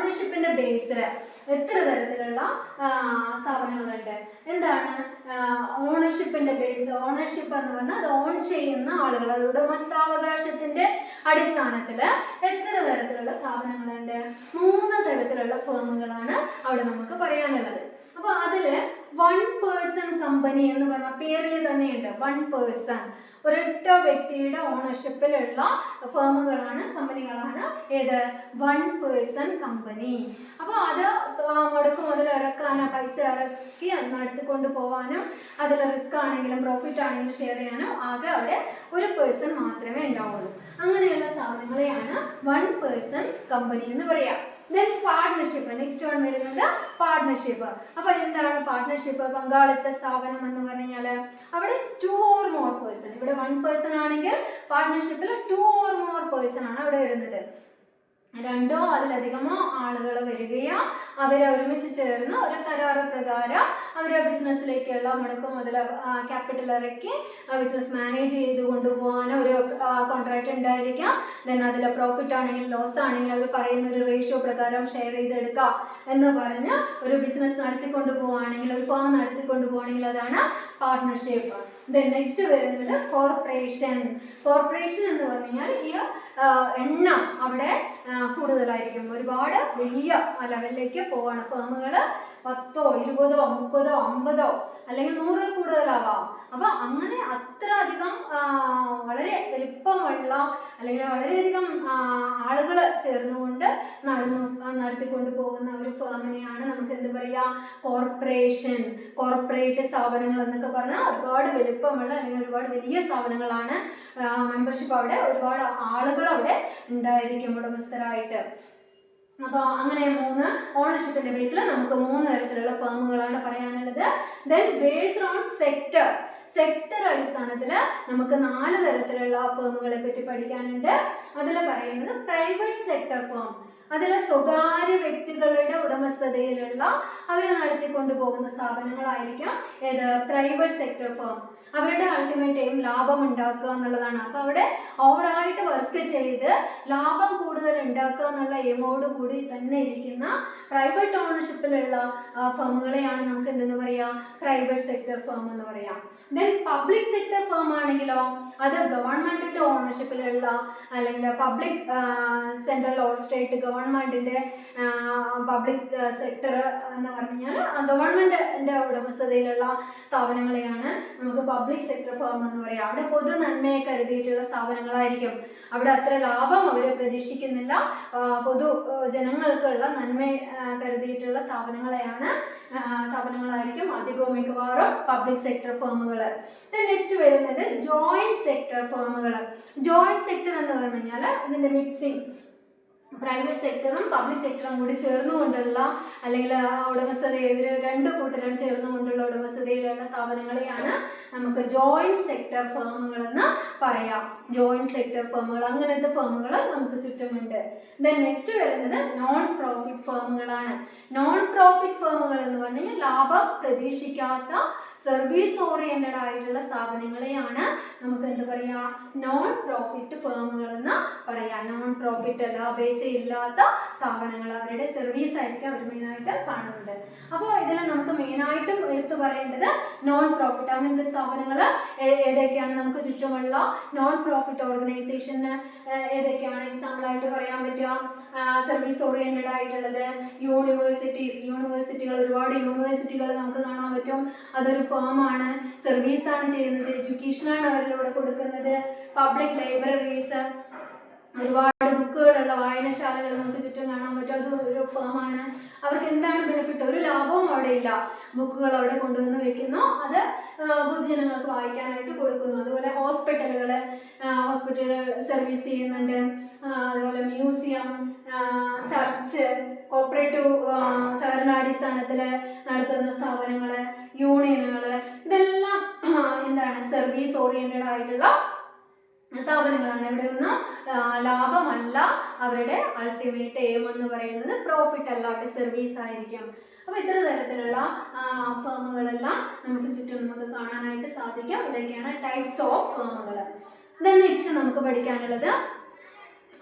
ഓണർഷിപ്പിന്റെ ബേസിൽ എത്ര തരത്തിലുള്ള സ്ഥാപനങ്ങളുണ്ട്? എന്താണ് ഓണർഷിപ്പിന്റെ ബേസ്? ഓണർഷിപ്പ് എന്ന് പറഞ്ഞാൽ അത് ഓൺ ചെയ്യുന്ന ആളുകൾ, അത് ഉടമസ്ഥാവകാശത്തിന്റെ അടിസ്ഥാനത്തിൽ എത്ര തരത്തിലുള്ള സ്ഥാപനങ്ങളുണ്ട്? 3 തരത്തിലുള്ള ഫേമുകളാണ് അവിടെ നമുക്ക് പറയാനുള്ളത്. അപ്പൊ അതില് 1 person കമ്പനി എന്ന് പറഞ്ഞ പേരിൽ തന്നെയുണ്ട്. 1 person, ഒരൊറ്റ വ്യക്തിയുടെ ഓണർഷിപ്പിലുള്ള ഫേമുകളാണ്, കമ്പനികളാണ് ഏത്? 1 person കമ്പനി. അപ്പോൾ അത് മുടക്ക് മുതൽ ഇറക്കാനോ പൈസ ഇറക്കി അത് നടത്തിക്കൊണ്ട് പോകാനും അതിൽ റിസ്ക് ആണെങ്കിലും പ്രോഫിറ്റ് ആണെങ്കിലും ഷെയർ ചെയ്യാനോ ആകെ അവിടെ ഒരു പേഴ്സൺ മാത്രമേ ഉണ്ടാവുള്ളൂ. അങ്ങനെയുള്ള സ്ഥാപനങ്ങളെയാണ് 1 person കമ്പനി എന്ന് പറയാം. ദെൻ പാർട്ട്ണർഷിപ്പ്, നെക്സ്റ്റ് വൺ വരുന്നത് പാർട്ട്ണർഷിപ്പ്. അപ്പോൾ എന്താണ് പാർട്ട്ണർഷിപ്പ്? പങ്കാളിത്ത സ്ഥാപനം എന്ന് പറഞ്ഞാൽ അവിടെ 2 or more person, ഇവിടെ 1 person ആണെങ്കിൽ പാർട്ട്ണർഷിപ്പിൽ 2 or more person ആണ് അവിടെ വരുന്നത്. 2 അതിലധികമോ ആളുകൾ വരികയോ അവരെ ഒരുമിച്ച് ചേർന്ന് ഒരു കരാറ് പ്രകാരം അവരെ ബിസിനസ്സിലേക്കുള്ള മുടക്ക് മുതൽ ക്യാപിറ്റൽ ഇറക്കി ബിസിനസ് മാനേജ് ചെയ്ത് കൊണ്ടുപോകാനോ ഒരു കോൺട്രാക്ട് ഉണ്ടായിരിക്കാം. ദെൻ അതിൽ പ്രോഫിറ്റ് ആണെങ്കിൽ ലോസ് ആണെങ്കിൽ അവർ പറയുന്ന ഒരു റേഷ്യോ പ്രകാരം ഷെയർ ചെയ്തെടുക്കാം എന്ന് പറഞ്ഞ് ഒരു ബിസിനസ് നടത്തിക്കൊണ്ടു പോവുകയാണെങ്കിൽ, ഒരു ഫേം നടത്തിക്കൊണ്ടു പോവുകയാണെങ്കിൽ അതാണ് പാർട്ട്ണർഷിപ്പ്. ദെൻ നെക്സ്റ്റ് വരുന്നത് കോർപ്പറേഷൻ. കോർപ്പറേഷൻ എന്ന് പറഞ്ഞു കഴിഞ്ഞാൽ ഈ എണ്ണം അവിടെ കൂടുതലായിരിക്കും, ഒരുപാട് വലിയ ലെവലിലേക്ക് പോവാണ്. ഫേമുകൾ 10, 20, 30, 50 അല്ലെങ്കിൽ 100 കൂടുതലാവാം. അപ്പൊ അങ്ങനെ അത്ര അധികം വളരെ വലിപ്പമുള്ള അല്ലെങ്കിൽ വളരെയധികം ആളുകൾ ചേർന്നുകൊണ്ട് നടത്തിക്കൊണ്ട് പോകുന്ന ഒരു ഫേമിനെയാണ് നമുക്ക് എന്ത് പറയാ? കോർപ്പറേഷൻ. കോർപ്പറേറ്റ് സ്ഥാപനങ്ങൾ എന്നൊക്കെ പറഞ്ഞാൽ ഒരുപാട് വലിപ്പമുള്ള അല്ലെങ്കിൽ ഒരുപാട് വലിയ സ്ഥാപനങ്ങളാണ്. മെമ്പർഷിപ്പ് അവിടെ ഒരുപാട് ആളുകൾ അവിടെ ഉണ്ടായിരിക്കും ഉടമസ്ഥരായിട്ട്. അപ്പോൾ അങ്ങനെ 3 ഓണർഷിപ്പിന്റെ ബേസിൽ നമുക്ക് 3 തരത്തിലുള്ള ഫേമുകളാണ് പറയാനുള്ളത്. Then based on sector, sector അടിസ്ഥാനത്തിൽ നമുക്ക് 4 തരത്തിലുള്ള ഫേമുകളെ പറ്റി പഠിക്കാനുണ്ട്. അതിൽ പറയുന്നത് പ്രൈവറ്റ് സെക്ടർ ഫേം, അതിൽ സ്വകാര്യ വ്യക്തികളുടെ ഉടമസ്ഥതയിലുള്ള അവർ നടത്തിക്കൊണ്ടു പോകുന്ന സ്ഥാപനങ്ങളായിരിക്കും ഏത്? Private sector firm. അവരുടെ അൾട്ടിമേറ്റ് എയിം ലാഭം ഉണ്ടാക്കുക എന്നുള്ളതാണ്. അപ്പോൾ അവിടെ ഓവറായിട്ട് വർക്ക് ചെയ്ത് ലാഭം കൂടുതൽ ഉണ്ടാക്കുക എന്നുള്ള എയിമോട് കൂടി തന്നെ ഇരിക്കുന്ന പ്രൈവറ്റ് ഓണർഷിപ്പിലുള്ള ഫേമുകളെയാണ് നമുക്ക് എന്തെന്ന് പറയാം? പ്രൈവറ്റ് സെക്ടർ ഫേം എന്ന് പറയാം. ദെൻ പബ്ലിക് സെക്ടർ ഫേം ആണെങ്കിലോ അത് ഗവൺമെന്റിന്റെ ഓണർഷിപ്പിലുള്ള അല്ലെങ്കിൽ പബ്ലിക് സെൻട്രൽ ഓർ സ്റ്റേറ്റ് ഗവൺമെന്റിന്റെ പബ്ലിക് സെക്ടർ എന്ന് പറഞ്ഞാൽ ഗവൺമെന്റിന്റെ ഉടമസ്ഥതയിലുള്ള സ്ഥാപനങ്ങളെയാണ് നമുക്ക് പബ്ലിക് സെക്ടർ ഫേം എന്ന് പറയാം. അവിടെ പൊതു നന്മയെ കരുതിയിട്ടുള്ള സ്ഥാപനങ്ങളായിരിക്കും. അവിടെ അത്ര ലാഭം അവർ പ്രതീക്ഷിക്കുന്നില്ല, പൊതു ജനങ്ങൾക്കുള്ള നന്മയെ കരുതിയിട്ടുള്ള സ്ഥാപനങ്ങളായിരിക്കും അധികവും മിക്കവാറും പബ്ലിക് സെക്ടർ ഫേമുകൾ. നെക്സ്റ്റ് വരുന്നത് ജോയിന്റ് സെക്ടർ ഫേമുകൾ. ജോയിന്റ് സെക്ടർ എന്ന് പറഞ്ഞു കഴിഞ്ഞാൽ ഇതിന്റെ മിക്സിംഗ്, പ്രൈവറ്റ് സെക്ടറും പബ്ലിക് സെക്ടറും കൂടി ചേർന്നുകൊണ്ടുള്ള അല്ലെങ്കിൽ ഉടമസ്ഥതയിൽ 2 കൂട്ടരും ചേർന്നുകൊണ്ടുള്ള ഉടമസ്ഥതയിലുള്ള സ്ഥാപനങ്ങളെയാണ് നമുക്ക് ജോയിന്റ് സെക്ടർ ഫേമുകൾ എന്ന് പറയാം. ജോയിന്റ് സെക്ടർ ഫേമുകൾ, അങ്ങനത്തെ ഫേമുകൾ നമുക്ക് ചുറ്റുമുണ്ട്. ദെൻ നെക്സ്റ്റ് വരുന്നത് നോൺ പ്രോഫിറ്റ് ഫേമുകളാണ്. നോൺ പ്രോഫിറ്റ് ഫേമുകൾ എന്ന് പറഞ്ഞു കഴിഞ്ഞാൽ ലാഭം പ്രതീക്ഷിക്കാത്ത സർവീസ് ഓറിയന്റഡ് ആയിട്ടുള്ള സ്ഥാപനങ്ങളെയാണ് നമുക്ക് എന്ത് പറയാ? നോൺ പ്രോഫിറ്റ് ഫേമുകൾ എന്ന് പറയാം. നോൺ പ്രോഫിറ്റ് ലാഭേച്ഛയില്ലാത്ത സ്ഥാപനങ്ങൾ, അവരുടെ സർവീസ് ആയിരിക്കും അവർ മെയിനായിട്ട് കാണുന്നത്. അപ്പോൾ ഇതിൽ നമുക്ക് മെയിനായിട്ടും എടുത്തു പറയേണ്ടത് നോൺ പ്രോഫിറ്റ്, അങ്ങനത്തെ സ്ഥാപനങ്ങൾ ഏതൊക്കെയാണ് നമുക്ക് ചുറ്റുമുള്ള നോൺ പ്രോഫിറ്റ് ഓർഗനൈസേഷന് ഏതൊക്കെയാണ് എക്സാമ്പിൾ ആയിട്ട് പറയാൻ പറ്റുക? സർവീസ് ഓറിയന്റഡ് ആയിട്ടുള്ളത് യൂണിവേഴ്സിറ്റികൾ, ഒരുപാട് യൂണിവേഴ്സിറ്റികൾ നമുക്ക് കാണാൻ പറ്റും. അതൊരു ഫേമാണ്, സർവീസാണ് ചെയ്യുന്നത്, എഡ്യൂക്കേഷനാണ് അവരിലൂടെ കൊടുക്കുന്നത്. പബ്ലിക് ലൈബ്രറീസ്, ഒരുപാട് ബുക്കുകളുള്ള വായനശാലകൾ നമുക്ക് ചുറ്റും കാണാൻ പറ്റും, അത് ഒരു ഫേമാണ്. അവർക്ക് എന്താണ് ബെനിഫിറ്റ്? ഒരു ലാഭവും അവിടെ ഇല്ല. ബുക്കുകൾ അവിടെ കൊണ്ടുവന്ന് വെക്കുന്നു, അത് പൊതുജനങ്ങൾക്ക് വായിക്കാനായിട്ട് കൊടുക്കുന്നു. അതുപോലെ ഹോസ്പിറ്റലുകൾ സർവീസ് ചെയ്യുന്നുണ്ട്. അതുപോലെ മ്യൂസിയം, ചർച്ച്, കോപ്പറേറ്റീവ് സഹകരണാടിസ്ഥാനത്തിൽ നടത്തുന്ന സ്ഥാപനങ്ങൾ, യൂണിയനുകൾ, ഇതെല്ലാം എന്താണ്? സർവീസ് ഓറിയന്റഡ് ആയിട്ടുള്ള സ്ഥാപനങ്ങളാണ്. ഇവിടെ ഒന്നും ലാഭമല്ല അവരുടെ അൾട്ടിമേറ്റ് എയിം എന്ന് പറയുന്നത്, പ്രോഫിറ്റ് അല്ല, അവിടെ സർവീസ് ആയിരിക്കും. അപ്പോൾ ഇത്ര തരത്തിലുള്ള ഫേമുകളെല്ലാം നമുക്ക് ചുറ്റും നമുക്ക് കാണാനായിട്ട് സാധിക്കും. ഇതൊക്കെയാണ് ടൈപ്സ് ഓഫ് ഫേമുകൾ. ദെൻ നെക്സ്റ്റ് നമുക്ക് പഠിക്കാനുള്ളത്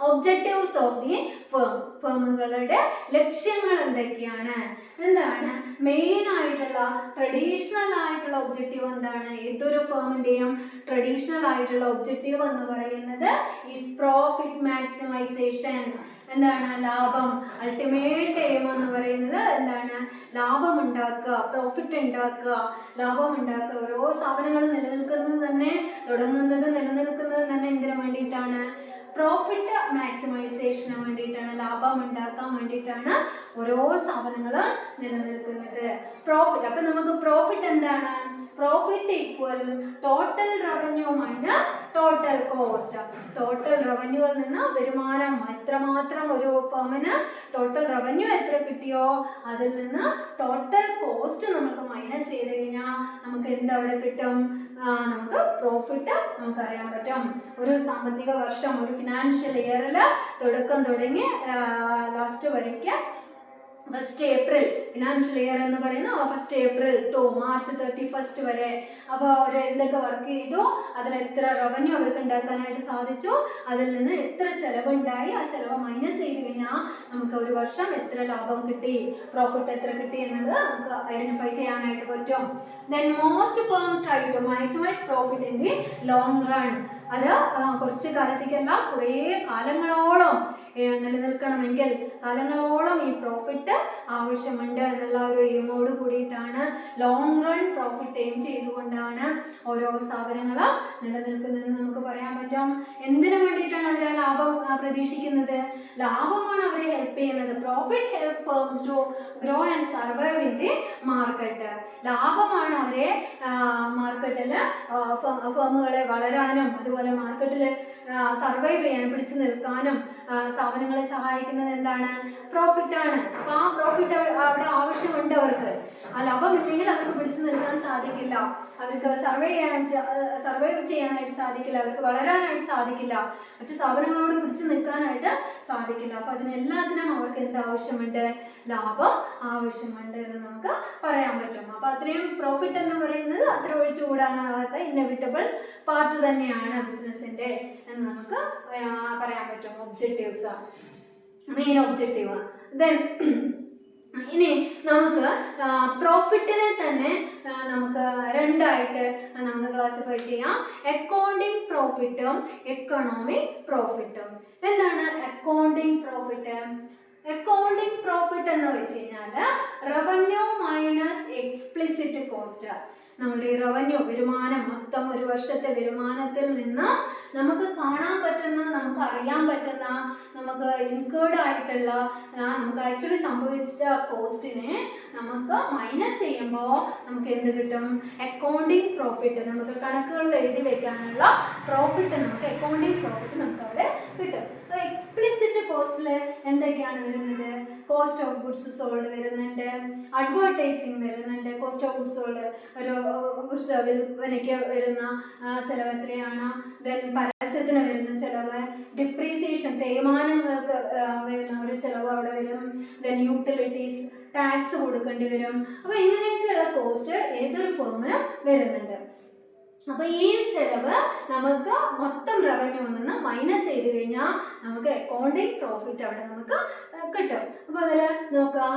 ഒബ്ജക്റ്റീവ്സ് ഓഫ് ദി ഫേം, ഫേമുകളുടെ ലക്ഷ്യങ്ങൾ എന്തൊക്കെയാണ്, എന്താണ് മെയിൻ ആയിട്ടുള്ള ട്രഡീഷണൽ ആയിട്ടുള്ള ഒബ്ജക്റ്റീവ് എന്താണ്, ഏതൊരു ഫേമിന്റെയും ട്രഡീഷണൽ ആയിട്ടുള്ള ഒബ്ജക്റ്റീവ് എന്ന് പറയുന്നത് ഈസ് പ്രോഫിറ്റ് മാക്സിമൈസേഷൻ. എന്താണ് ലാഭം, അൾട്ടിമേറ്റ് എയിം എന്ന് പറയുന്നത് എന്താണ്, ലാഭം ഉണ്ടാക്കുക, പ്രോഫിറ്റ് ഉണ്ടാക്കുക, ലാഭം ഉണ്ടാക്കുക. ഓരോ സ്ഥാപനങ്ങളും നിലനിൽക്കുന്നത് തന്നെ, തുടങ്ങുന്നത് നിലനിൽക്കുന്നത് തന്നെ എന്തിനു വേണ്ടിയിട്ടാണ്, പ്രോഫിറ്റ് മാക്സിമൈസേഷന് വേണ്ടിയിട്ടാണ്, ലാഭം ഉണ്ടാക്കാൻ വേണ്ടിയിട്ടാണ് ഓരോ സ്ഥാപനങ്ങളും നിലനിൽക്കുന്നത്. പ്രോഫിറ്റ്, അപ്പൊ നമുക്ക് പ്രോഫിറ്റ് എന്താണ്, profit equal total revenue minus total cost. Total റവന്യൂവിൽ നിന്ന് വരുമാനം എത്രമാത്രം ഒരു ഫേമിന് ടോട്ടൽ റവന്യൂ എത്ര കിട്ടിയോ അതിൽ നിന്ന് ടോട്ടൽ കോസ്റ്റ് നമുക്ക് മൈനസ് ചെയ്ത് കഴിഞ്ഞാൽ നമുക്ക് എന്തവിടെ കിട്ടും, നമുക്ക് പ്രോഫിറ്റ് നമുക്ക് അറിയാൻ പറ്റും. ഒരു സാമ്പത്തിക വർഷം, ഒരു ഫിനാൻഷ്യൽ ഇയറിൽ തുടക്കം തുടങ്ങി ലാസ്റ്റ് വരയ്ക്ക് ഫസ്റ്റ് ഏപ്രിൽ ഫിനാൻഷ്യൽ ഇയർ എന്ന് പറയുന്ന ഫസ്റ്റ് ഏപ്രിൽ ടു മാർച്ച് 31 വരെ. അപ്പോൾ അവർ എന്തൊക്കെ വർക്ക് ചെയ്തു, അതിൽ എത്ര റവന്യൂ അവർക്ക് ഉണ്ടാക്കാനായിട്ട് സാധിച്ചു, അതിൽ നിന്ന് എത്ര ചെലവുണ്ടായി, ആ ചെലവ് മൈനസ് ചെയ്ത് കഴിഞ്ഞാൽ നമുക്ക് ഒരു വർഷം എത്ര ലാഭം കിട്ടി, പ്രോഫിറ്റ് എത്ര കിട്ടി എന്നുള്ളത് നമുക്ക് ഐഡന്റിഫൈ ചെയ്യാനായിട്ട് പറ്റും. Then most firm try to maximise profit in the long run. അത് കുറച്ച് കാലത്തേക്കല്ല, കുറേ കാലങ്ങളോളം നിലനിൽക്കണമെങ്കിൽ കാലങ്ങളോളം ഈ പ്രോഫിറ്റ് ആവശ്യമുണ്ട് എന്നുള്ള ഒരു എയിമോട് കൂടിയിട്ടാണ്, ലോങ് റൺ പ്രോഫിറ്റ് എയിം ചെയ്തുകൊണ്ടാണ് ഓരോ സ്ഥാപനങ്ങളും നിലനിൽക്കുന്നതെന്ന് നമുക്ക് പറയാൻ പറ്റും. എന്തിനു വേണ്ടിയിട്ടാണ് അവർ ആ ലാഭം പ്രതീക്ഷിക്കുന്നത്, ലാഭമാണ് അവരെ ഹെൽപ്പ് ചെയ്യുന്നത്. Profit help firms to grow and survive in the market. ലാഭമാണ് അവരെ മാർക്കറ്റിൽ ഫേമുകളെ വളരാനും അതുപോലെ മാർക്കറ്റിൽ സർവൈവ് ചെയ്യാനും പിടിച്ചു നിൽക്കാനും സ്ഥാപനങ്ങളെ സഹായിക്കുന്നത് എന്താണ്, പ്രോഫിറ്റാണ്. അപ്പോൾ ആ പ്രോഫിറ്റ് അവിടെ ആവശ്യമുണ്ട് അവർക്ക്. ആ ലാഭം ഇല്ലെങ്കിൽ അവർക്ക് പിടിച്ചു നിൽക്കാൻ സാധിക്കില്ല, അവർക്ക് സർവൈവ് ചെയ്യാനായിട്ട് സാധിക്കില്ല, അവർക്ക് വളരാനായിട്ട് സാധിക്കില്ല, മറ്റു സ്ഥാപനങ്ങളോട് പിടിച്ചു നിൽക്കാനായിട്ട് സാധിക്കില്ല. അപ്പോൾ അതിനെല്ലാത്തിനും അവർക്ക് എന്ത് ആവശ്യമുണ്ട്, ലാഭം ആവശ്യമുണ്ട് എന്ന് നമുക്ക് പറയാൻ പറ്റും. അപ്പോൾ അത്രയും പ്രോഫിറ്റ് എന്ന് പറയുന്നത് അത്ര ഒഴിച്ചുകൂടാനാകാത്ത ഇന്നവിറ്റബിൾ പാർട്ട് തന്നെയാണ് ബിസിനസ്സിൻ്റെ എന്ന് നമുക്ക് പറയാൻ പറ്റും. Objectives, main objective. ദെൻ ഇനി നമുക്ക് പ്രോഫിറ്റിനെ തന്നെ നമുക്ക് രണ്ടായിട്ട് നമുക്ക് ക്ലാസിഫൈ ചെയ്യാം. അക്കൗണ്ടിങ് പ്രോഫിറ്റും എക്കണോമിക് പ്രോഫിറ്റും. എന്താണ് അക്കൗണ്ടിങ് പ്രോഫിറ്റ്? അക്കൗണ്ടിങ് പ്രോഫിറ്റ് എന്ന് വെച്ച് കഴിഞ്ഞാൽ റവന്യൂ മൈനസ് എക്സ്പ്ലിസിറ്റ് കോസ്റ്റ്. നമ്മുടെ ഈ റവന്യൂ, വരുമാനം, മൊത്തം ഒരു വർഷത്തെ വരുമാനത്തിൽ നിന്ന് നമുക്ക് കാണാൻ പറ്റുന്ന, നമുക്ക് അറിയാൻ പറ്റുന്ന, നമുക്ക് ഇൻകേർഡ് ആയിട്ടുള്ള, നമുക്ക് ആക്ച്വലി സംഭവിച്ച കോസ്റ്റിനെ നമുക്ക് മൈനസ് ചെയ്യുമ്പോൾ നമുക്ക് എന്ത് കിട്ടും, അക്കൗണ്ടിങ് പ്രോഫിറ്റ്. നമുക്ക് കണക്കുകളിൽ എഴുതി വെക്കാനുള്ള പ്രോഫിറ്റ്, നമുക്ക് അക്കൗണ്ടിങ് പ്രോഫിറ്റ് നമുക്ക് അവിടെ കിട്ടും. അപ്പോൾ എക്സ്പ്ലിസിറ്റ് കോസ്റ്റിൽ എന്തൊക്കെയാണ് വരുന്നത്, കോസ്റ്റ് ഓഫ് ഗുഡ്സ് സോൾഡ് വരുന്നുണ്ട്, അഡ്വർടൈസിങ് വരുന്നുണ്ട്. കോസ്റ്റ് ഓഫ് ഗുഡ്സ് സോൾഡ്, ഒരു ഗുഡ്സ് വിൽപ്പനയ്ക്ക് വരുന്ന ചിലവ് എത്രയാണ്, ദെൻ പരസ്യത്തിന് വരുന്ന ചിലവ്, ഡിപ്രീസിയേഷൻ തേയ്മാനങ്ങൾക്ക് വരുന്ന ഒരു ചിലവ് അവിടെ വരും, ദെൻ യൂട്ടിലിറ്റീസ്, ടാക്സ് കൊടുക്കേണ്ടി വരും. അപ്പോൾ ഇങ്ങനെയൊക്കെയുള്ള കോസ്റ്റ് ഏതൊരു ഫേമിനും വരുന്നുണ്ട്. അപ്പോൾ ഈ ചിലവ് നമുക്ക് മൊത്തം റവന്യൂവിൽ നിന്ന് മൈനസ് ചെയ്ത് കഴിഞ്ഞാൽ നമുക്ക് അക്കൗണ്ടിങ് പ്രോഫിറ്റ് അവിടെ നമുക്ക് കിട്ടും. അപ്പോൾ അതിൽ നോക്കാം,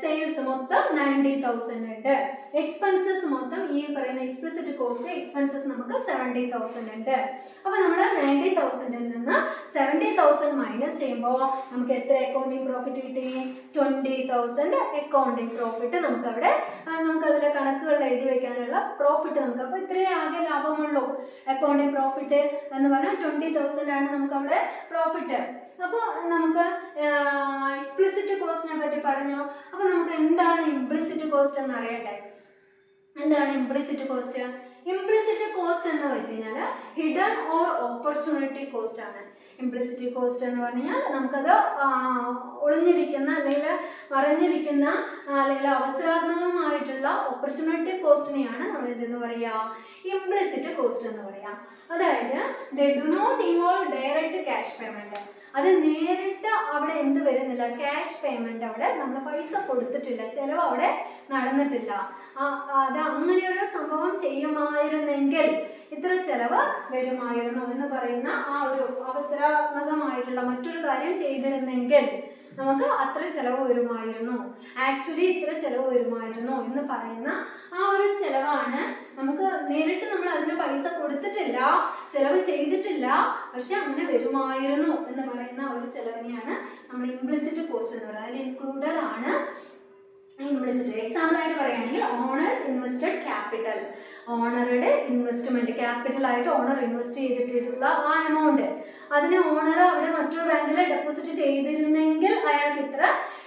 സെയിൽസ് മൊത്തം 90,000 ഉണ്ട്, എക്സ്പെൻസസ് മൊത്തം ഈ പറയുന്ന എക്സ്പ്ലിസിറ്റ് കോസ്റ്റ് എക്സ്പെൻസസ് നമുക്ക് 70,000 ഉണ്ട്. അപ്പോൾ നമ്മൾ 90,000 നിന്ന് 70,000 മൈനസ് ചെയ്യുമ്പോൾ നമുക്ക് എത്ര അക്കൗണ്ടിങ് പ്രോഫിറ്റ് കിട്ടി, 20,000 അക്കൗണ്ടിങ് പ്രോഫിറ്റ് നമുക്കവിടെ നമുക്കതിൽ കണക്കുകളിൽ എഴുതി വയ്ക്കാനുള്ള പ്രോഫിറ്റ് നമുക്ക്. അപ്പോൾ ഇത്രയും ആകെ ലാഭമുള്ളൂ. അക്കൗണ്ടിങ് പ്രോഫിറ്റ് എന്ന് പറഞ്ഞാൽ 20,000 ആണ് നമുക്കവിടെ പ്രോഫിറ്റ്. അപ്പോൾ നമുക്ക് എക്സ്പ്ലിസിറ്റ് കോസ്റ്റിനെ പറ്റി പറഞ്ഞു. അപ്പോൾ നമുക്ക് എന്താണ് ഇംപ്ലിസിറ്റ് കോസ്റ്റ് എന്ന് അറിയട്ടെ. എന്താണ് ഇംപ്ലിസിറ്റ് കോസ്റ്റ്? ഇംപ്ലിസിറ്റ് കോസ്റ്റ് എന്ന് വെച്ച് കഴിഞ്ഞാൽ ഹിഡൻ ഓർ ഓപ്പർച്യൂണിറ്റി കോസ്റ്റ് ആണ്. ഇംപ്ലിസിറ്റ് കോസ്റ്റ് എന്ന് പറഞ്ഞാൽ നമുക്കത് ഒളിഞ്ഞിരിക്കുന്ന അല്ലെങ്കിൽ മറഞ്ഞിരിക്കുന്ന അല്ലെങ്കിൽ അവസരാത്മകമായിട്ടുള്ള ഓപ്പർച്യൂണിറ്റി കോസ്റ്റിനെയാണ് നമ്മൾ ഇതെന്ന് പറയുക, ഇംപ്ലിസിറ്റ് കോസ്റ്റ് എന്ന് പറയാം. അതായത് they do not involve direct cash payment. അത് നേരിട്ട് അവിടെ എന്ത് വരുന്നില്ല, ക്യാഷ് പേയ്മെന്റ്, അവിടെ നമ്മൾ പൈസ കൊടുത്തിട്ടില്ല, ചിലവ് അവിടെ നടന്നിട്ടില്ല. അത് അങ്ങനെയൊരു സംഭവം ചെയ്യുമായിരുന്നെങ്കിൽ ഇത്ര ചെലവ് വരുമായിരുന്നു എന്ന് പറയുന്ന ആ ഒരു അവസരാത്മകമായിട്ടുള്ള മറ്റൊരു കാര്യം ചെയ്തിരുന്നെങ്കിൽ നമുക്ക് അത്ര ചെലവ് വരുമായിരുന്നു, ആക്ച്വലി ഇത്ര ചെലവ് വരുമായിരുന്നു എന്ന് പറയുന്ന ആ ഒരു ചെലവാണ്. നമുക്ക് നേരിട്ട് നമ്മൾ അതിന് പൈസ കൊടുത്തിട്ടില്ല, ചെലവ് ചെയ്തിട്ടില്ല, പക്ഷെ അങ്ങനെ വരുമായിരുന്നു എന്ന് പറയുന്ന ഒരു ചെലവിനെയാണ് നമ്മൾ ഇംപ്ലിസിറ്റ് കോസ്റ്റ് എന്ന് പറയുന്നത്. അതിൽ ഇൻക്ലൂഡഡ് ആണ് ഇംപ്ലിസിറ്റ്. എക്സാമ്പിൾ ആയിട്ട് പറയുകയാണെങ്കിൽ ഓണേഴ്സ് ഇൻവെസ്റ്റഡ് ക്യാപിറ്റൽ, ഓണറുടെ ഇൻവെസ്റ്റ്മെന്റ്, ക്യാപിറ്റൽ ആയിട്ട് ഓണർ ഇൻവെസ്റ്റ് ചെയ്തിട്ടുള്ള ആ എമൗണ്ട്, അതിന് ഓണർ അവിടെ മറ്റൊരു ബാങ്കിൽ ഡെപ്പോസിറ്റ് ചെയ്തിരുന്നെങ്കിൽ അയാൾക്ക് ഇത്ര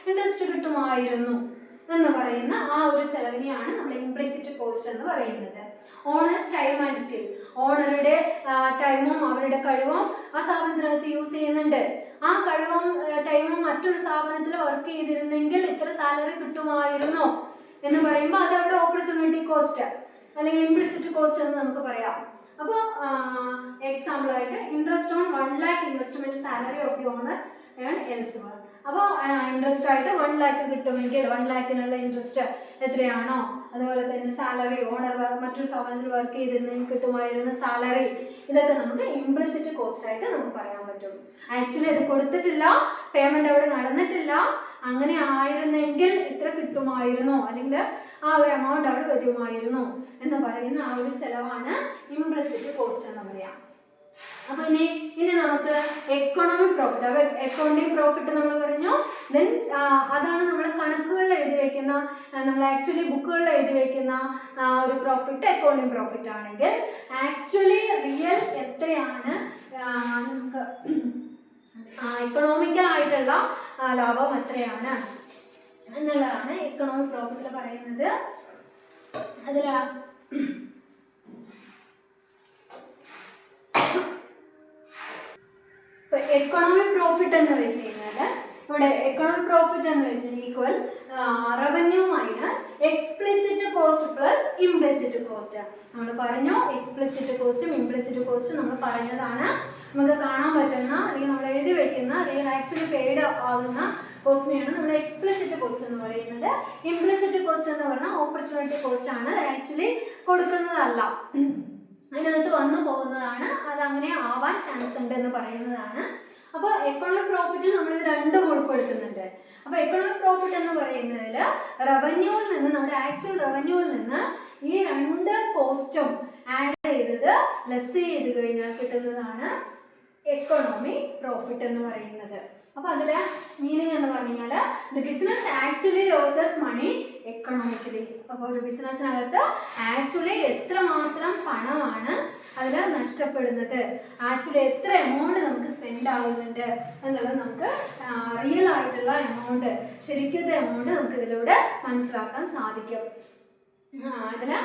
ഇൻട്രസ്റ്റ് കിട്ടുമായിരുന്നു എന്ന് പറയുന്ന ആ ഒരു ചെലവിനെയാണ് നമ്മൾ ഇംപ്ലിസിറ്റ് കോസ്റ്റ് എന്ന് പറയുന്നത്. ഓണേഴ്സ് ടൈം ആൻഡ് സ്കിൽ, ഓണറുടെ ടൈമും അവരുടെ കഴിവും ആ സ്ഥാപനത്തിനകത്ത് യൂസ് ചെയ്യുന്നുണ്ട്, ആ കഴിവും ടൈമും മറ്റൊരു സ്ഥാപനത്തിൽ വർക്ക് ചെയ്തിരുന്നെങ്കിൽ ഇത്ര സാലറി കിട്ടുമായിരുന്നോ എന്ന് പറയുമ്പോൾ അത് അവിടെ ഓപ്പർച്യൂണിറ്റി കോസ്റ്റ് അല്ലെങ്കിൽ ഇംപ്ലിസിറ്റ് കോസ്റ്റ് എന്ന് നമുക്ക് പറയാം. അപ്പോൾ എക്സാമ്പിൾ ആയിട്ട് interest on 1 lakh investment salary of the owner earn elsewhere. അപ്പോൾ ഇൻട്രസ്റ്റ് ആയിട്ട് 1 lakh കിട്ടുമെങ്കിൽ 1 lakhനുള്ള ഇൻട്രസ്റ്റ് എത്രയാണോ, അതുപോലെ തന്നെ സാലറി ഓണർ മറ്റൊരു സ്ഥാപനത്തിൽ വർക്ക് ചെയ്തിരുന്നെങ്കിൽ കിട്ടുമായിരുന്ന സാലറി, ഇതൊക്കെ നമുക്ക് ഇംപ്ലിസിറ്റ് കോസ്റ്റ് ആയിട്ട് നമുക്ക് പറയാൻ പറ്റും. ആക്ച്വലി അത് കൊടുത്തിട്ടില്ല, പേയ്മെന്റ് അവിടെ നടന്നിട്ടില്ല, അങ്ങനെ ആയിരുന്നെങ്കിൽ ഇത്ര കിട്ടുമായിരുന്നു അല്ലെങ്കിൽ ആ ഒരു എമൗണ്ട് അവിടെ വരുമായിരുന്നു എന്ന് പറയുന്ന ആ ഒരു ചെലവാണ് ഇംപ്ലിസിറ്റ് കോസ്റ്റ് എന്ന് പറയാം. അപ്പൊ ഇനി നമുക്ക് എക്കണോമിക് പ്രോഫിറ്റ്. അപ്പൊ അക്കൗണ്ടിങ് പ്രോഫിറ്റ് നമ്മൾ പറഞ്ഞു. ദെൻ അതാണ് നമ്മൾ കണക്കുകളിൽ എഴുതി വെക്കുന്ന, നമ്മൾ ആക്ച്വലി ബുക്കുകളിൽ എഴുതി വെക്കുന്ന ഒരു പ്രോഫിറ്റ് അക്കൗണ്ടിങ് പ്രോഫിറ്റ് ആണെങ്കിൽ ആക്ച്വലി റിയൽ എത്രയാണ് നമുക്ക് എക്കണോമിക്കൽ ആയിട്ടുള്ള ലാഭം എത്രയാണ് എന്നുള്ളതാണ് എക്കണോമിക് പ്രോഫിറ്റിൽ പറയുന്നത്. അതിൽ എക്കണോമിക് പ്രോഫിറ്റ് എന്ന് വെച്ച് കഴിഞ്ഞാൽ ഇവിടെ എക്കണോമിക് പ്രോഫിറ്റ് എന്ന് വെച്ചാൽ equal revenue minus explicit cost plus implicit cost. നമ്മൾ പറഞ്ഞു എക്സ്പ്ലിസിറ്റ് കോസ്റ്റും ഇംപ്ലിസിറ്റ് കോസ്റ്റും നമ്മൾ പറഞ്ഞതാണ്. നമുക്ക് കാണാൻ പറ്റുന്ന അല്ലെങ്കിൽ നമ്മൾ എഴുതി വെക്കുന്ന അല്ലെങ്കിൽ ആക്ച്വലി പെയ്ഡ് ആകുന്ന കോസ്റ്റിനെയാണ് നമ്മൾ എക്സ്പ്ലിസിറ്റ് കോസ്റ്റ് എന്ന് പറയുന്നത്. ഇംപ്ലിസിറ്റ് കോസ്റ്റ് എന്ന് പറഞ്ഞാൽ ഓപ്പർച്യൂണിറ്റി കോസ്റ്റ് ആണ്, ആക്ച്വലി കൊടുക്കുന്നതല്ല, അതിനകത്ത് വന്നു പോകുന്നതാണ്, അത് അങ്ങനെ ആവാൻ ചാൻസ് ഉണ്ട് എന്ന് പറയുന്നതാണ്. അപ്പോൾ എക്കണോമിക് പ്രോഫിറ്റിൽ നമ്മൾ ഇത് രണ്ടും ഉൾപ്പെടുത്തുന്നുണ്ട്. അപ്പോൾ എക്കണോമിക് പ്രോഫിറ്റ് എന്ന് പറയുന്നതിൽ റവന്യൂവിൽ നിന്ന്, നമ്മുടെ ആക്ച്വൽ റവന്യൂവിൽ നിന്ന് ഈ രണ്ട് കോസ്റ്റും ആഡ് ചെയ്തത് ലെസ് ചെയ്ത് കഴിഞ്ഞാൽ കിട്ടുന്നതാണ് എക്കണോമിക് പ്രോഫിറ്റ് എന്ന് പറയുന്നത്. അപ്പോൾ അതിലെ മീനിങ് എന്ന് പറഞ്ഞു കഴിഞ്ഞാൽ the business actually losses money economically. അപ്പോൾ ഒരു ബിസിനസ്സിനകത്ത് ആക്ച്വലി എത്രമാത്രം പണമാണ് അതിൽ നഷ്ടപ്പെടുന്നത്, ആക്ച്വലി എത്ര എമൗണ്ട് നമുക്ക് സ്പെൻഡ് ആകുന്നുണ്ട് എന്നുള്ളത് നമുക്ക് റിയൽ ആയിട്ടുള്ള എമൗണ്ട്, ശരിക്കത്തെ എമൗണ്ട് നമുക്ക് ഇതിലൂടെ മനസ്സിലാക്കാൻ സാധിക്കും. ഇതിന്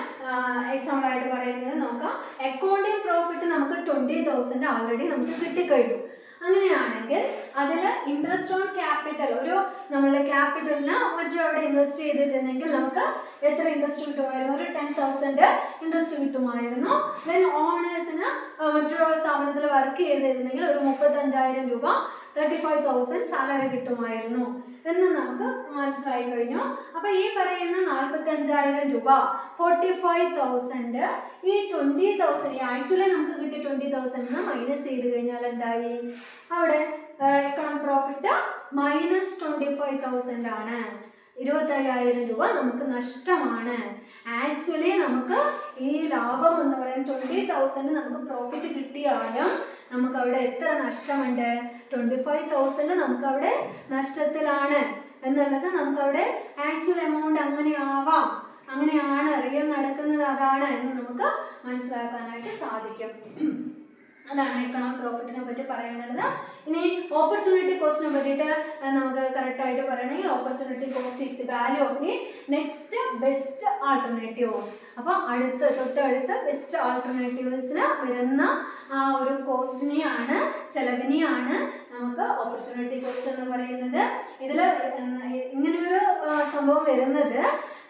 എക്സാമ്പിൾ ആയിട്ട് പറയുന്നത് നോക്കാം. അക്കൗണ്ടിങ് പ്രോഫിറ്റ് നമുക്ക് 20,000 ഓൾറെഡി നമുക്ക് കിട്ടിക്കഴിഞ്ഞു. അങ്ങനെയാണെങ്കിൽ അതിൽ ഇൻട്രസ്റ്റ് ഓൺ ക്യാപിറ്റൽ, ഒരു നമ്മളുടെ ക്യാപിറ്റലിന് മറ്റൊരാവിടെ ഇൻവെസ്റ്റ് ചെയ്തിരുന്നെങ്കിൽ നമുക്ക് എത്ര ഇൻട്രസ്റ്റ് കിട്ടുമായിരുന്നു? ഒരു 10,000 ഇൻട്രസ്റ്റ് കിട്ടുമായിരുന്നു. ദെൻ ഓണേഴ്സിന് മറ്റൊരു സ്ഥാപനത്തിൽ വർക്ക് ചെയ്തിരുന്നെങ്കിൽ ഒരു 35,000 രൂപ 35,000 സാലറി കിട്ടുമായിരുന്നു എന്ന് നമുക്ക് മനസ്സിലായി കഴിഞ്ഞു. അപ്പോൾ ഈ പറയുന്ന 45,000 രൂപ 45,000 ഈ 20,000 ആക്ച്വലി നമുക്ക് കിട്ടിയ 20,000 മൈനസ് ചെയ്ത് കഴിഞ്ഞാൽ എന്തായി? അവിടെ എക്കണോമിക് പ്രോഫിറ്റ് -25,000 ആണ്. 25,000 രൂപ നമുക്ക് നഷ്ടമാണ്. ആക്ച്വലി നമുക്ക് ഈ ലാഭം എന്ന് പറയുന്നത് 20,000 നമുക്ക് പ്രോഫിറ്റ് കിട്ടിയാലും നമുക്ക് അവിടെ എത്ര നഷ്ടമുണ്ട്? 25,000 നമുക്ക് അവിടെ നഷ്ടത്തിലാണ് എന്നുള്ളത് നമുക്കവിടെ ആക്ച്വൽ എമൗണ്ട് അങ്ങനെ ആവാം, അങ്ങനെയാണ് റിയൽ നടക്കുന്നത്, അതാണ് എന്ന് നമുക്ക് മനസ്സിലാക്കാനായിട്ട് സാധിക്കും. അതാണ് എക്കണോമിക് പ്രോഫിറ്റിനെ പറ്റി പറയാനുള്ളത്. ഇനി ഓപ്പർച്യൂണിറ്റി കോസ്റ്റിനെ പറ്റിയിട്ട് നമുക്ക് കറക്റ്റായിട്ട് പറയണമെങ്കിൽ opportunity cost is the value of the next best alternative. അപ്പോൾ തൊട്ടടുത്ത ബെസ്റ്റ് ആൾട്ടർനേറ്റീവ്സിന് വരുന്ന ആ ഒരു കോസ്റ്റിനെയാണ്, ചെലവിനെയാണ് നമുക്ക് ഓപ്പർച്യൂണിറ്റി കോസ്റ്റ് എന്ന് പറയുന്നത്. ഇതിൽ ഇങ്ങനെയൊരു സംഭവം വരുന്നത്,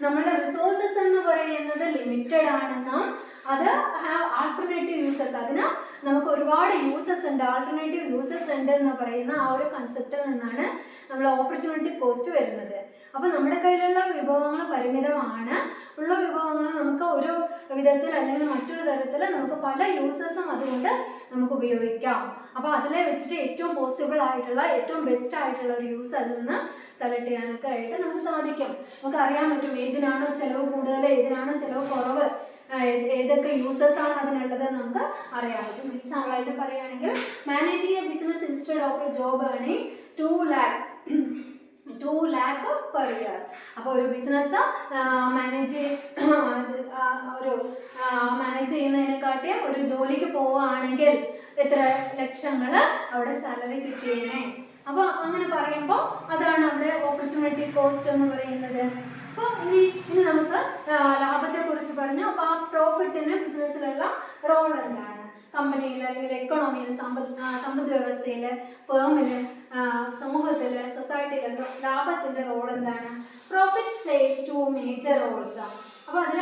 നമ്മുടെ റിസോഴ്സസ് എന്ന് പറയുന്നത് ലിമിറ്റഡ് ആണെന്നും അത് ഹാവ് ആൾട്ടർനേറ്റീവ് യൂസസ്. അതിന് നമുക്ക് ഒരുപാട് യൂസസ് ഉണ്ട്, ആൾട്ടർനേറ്റീവ് യൂസസ് ഉണ്ട് എന്ന് പറയുന്ന ആ ഒരു കൺസെപ്റ്റിൽ നിന്നാണ് നമ്മൾ ഓപ്പർച്യൂണിറ്റി കോസ്റ്റ് വരുന്നത്. അപ്പോൾ നമ്മുടെ കയ്യിലുള്ള വിഭവങ്ങൾ പരിമിതമാണ്. ഉള്ള വിഭവങ്ങൾ നമുക്ക് ഒരു വിധത്തിൽ അല്ലെങ്കിൽ മറ്റൊരു തരത്തിൽ നമുക്ക് പല യൂസസും അതുകൊണ്ട് നമുക്ക് ഉപയോഗിക്കാം. അപ്പോൾ അതിലെ വെച്ചിട്ട് ഏറ്റവും പോസിബിൾ ആയിട്ടുള്ള ഏറ്റവും ബെസ്റ്റ് ആയിട്ടുള്ള ഒരു യൂസ് അതിൽ നിന്ന് സെലക്ട് ചെയ്യാനൊക്കെ ആയിട്ട് നമുക്ക് സാധിക്കും. നമുക്ക് അറിയാൻ പറ്റും ഏതിനാണോ ചിലവ് കൂടുതൽ, ഏതിനാണോ ചിലവ് കുറവ്, ഏതൊക്കെ യൂസസ് ആണ് അതിനുള്ളത് നമുക്ക് അറിയാൻ പറ്റും. എക്സാമ്പിളായിട്ട് പറയുകയാണെങ്കിൽ managing A business instead of A job earning 2 lakh per year. അപ്പോൾ ഒരു ബിസിനസ് മാനേജ് ചെയ്യുന്നതിനെക്കാട്ടിയും ഒരു ജോലിക്ക് പോവുകയാണെങ്കിൽ എത്ര ലക്ഷങ്ങൾ അവിടെ സാലറി കിട്ടിയേനെ. അപ്പോൾ അങ്ങനെ പറയുമ്പോൾ അതാണ് അവിടെ ഓപ്പർച്യൂണിറ്റി കോസ്റ്റ് എന്ന് പറയുന്നത്. അപ്പോൾ ഇനി നമുക്ക് ലാഭത്തെ കുറിച്ച് പറഞ്ഞു. അപ്പോൾ ആ പ്രോഫിറ്റിന് ബിസിനസ്സിലുള്ള റോൾ എന്താണ്, കമ്പനിയിൽ അല്ലെങ്കിൽ എക്കണോമിയിൽ, സമ്പദ് വ്യവസ്ഥയിൽ, ഫേമിൽ, സമൂഹത്തിൽ, സൊസൈറ്റിയിൽ ലാഭത്തിൻ്റെ റോൾ എന്താണ്? Profit plays 2 major roles. അപ്പോൾ അതിൽ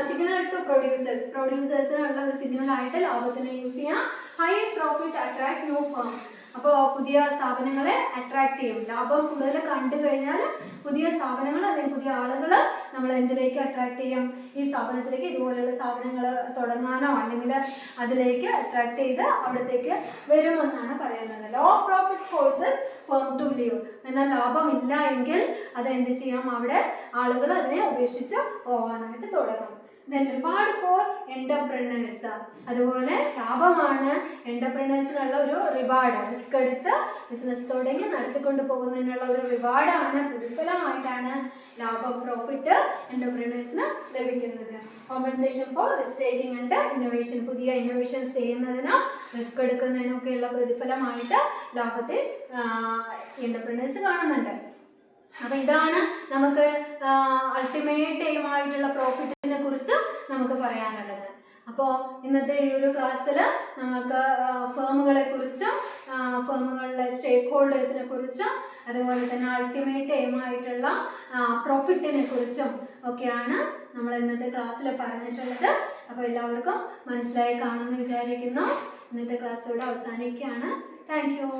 സിഗ്നൽ ടു പ്രൊഡ്യൂസേഴ്സിനുള്ള ഒരു സിഗ്നലായിട്ട് ലാഭത്തിനെ യൂസ് ചെയ്യാം. High profit attract new firm. അപ്പോൾ പുതിയ സ്ഥാപനങ്ങളെ അട്രാക്ട് ചെയ്യും. ലാഭം കൂടുതൽ കണ്ടു കഴിഞ്ഞാൽ പുതിയ സ്ഥാപനങ്ങൾ അല്ലെങ്കിൽ പുതിയ ആളുകൾ നമ്മൾ എന്തിലേക്ക് അട്രാക്ട് ചെയ്യും? ഈ സ്ഥാപനത്തിലേക്ക്, ഇതുപോലെയുള്ള സ്ഥാപനങ്ങൾ തുടങ്ങാനോ അല്ലെങ്കിൽ അതിലേക്ക് അട്രാക്ട് ചെയ്ത് അവിടത്തേക്ക് വരുമെന്നാണ് പറയുന്നത്. Low profit forces firm to leave. എന്നാൽ ലാഭമില്ല എങ്കിൽ അത് എന്ത് ചെയ്യാം? അവിടെ ആളുകൾ അതിനെ ഉപേക്ഷിച്ച് പോകാനായിട്ട് തുടങ്ങും. Then reward four എൻ്റർപ്രനേഴ്സ്. അതുപോലെ ലാഭമാണ് എൻ്റർപ്രനേഴ്സിനുള്ള ഒരു റിവാർഡ്. റിസ്ക് എടുത്ത് ബിസിനസ് തുടങ്ങി നടത്തിക്കൊണ്ട് പോകുന്നതിനുള്ള ഒരു റിവാർഡാണ്, പ്രതിഫലമായിട്ടാണ് ലാഭം, പ്രോഫിറ്റ് എൻ്റർപ്രനേഴ്സിന് ലഭിക്കുന്നത്. Compensation for risk taking and innovation. പുതിയ ഇന്നോവേഷൻസ് ചെയ്യുന്നതിനും റിസ്ക് എടുക്കുന്നതിനൊക്കെയുള്ള പ്രതിഫലമായിട്ട് ലാഭത്തെ എൻ്റർപ്രനേഴ്സ് കാണുന്നുണ്ട്. അപ്പോൾ ഇതാണ് നമുക്ക് അൾട്ടിമേറ്റ് എയിമായിട്ടുള്ള പ്രോഫിറ്റിനെ കുറിച്ച് നമുക്ക് പറയാനുള്ളത്. അപ്പോൾ ഇന്നത്തെ ഈ ഒരു ക്ലാസ്സിൽ നമുക്ക് ഫേമുകളെ കുറിച്ചും ഫേമുകളിലെ സ്റ്റേക്ക് ഹോൾഡേഴ്സിനെ കുറിച്ചും അതുപോലെ തന്നെ അൾട്ടിമേറ്റ് എയിമായിട്ടുള്ള പ്രോഫിറ്റിനെ കുറിച്ചും ഒക്കെയാണ് നമ്മൾ ഇന്നത്തെ ക്ലാസ്സിൽ പറഞ്ഞിട്ടുള്ളത്. അപ്പോൾ എല്ലാവർക്കും മനസ്സിലായി കാണുമെന്ന് വിചാരിക്കുന്നു. ഇന്നത്തെ ക്ലാസ് ഇവിടെ അവസാനിക്കുകയാണ്. Thank you.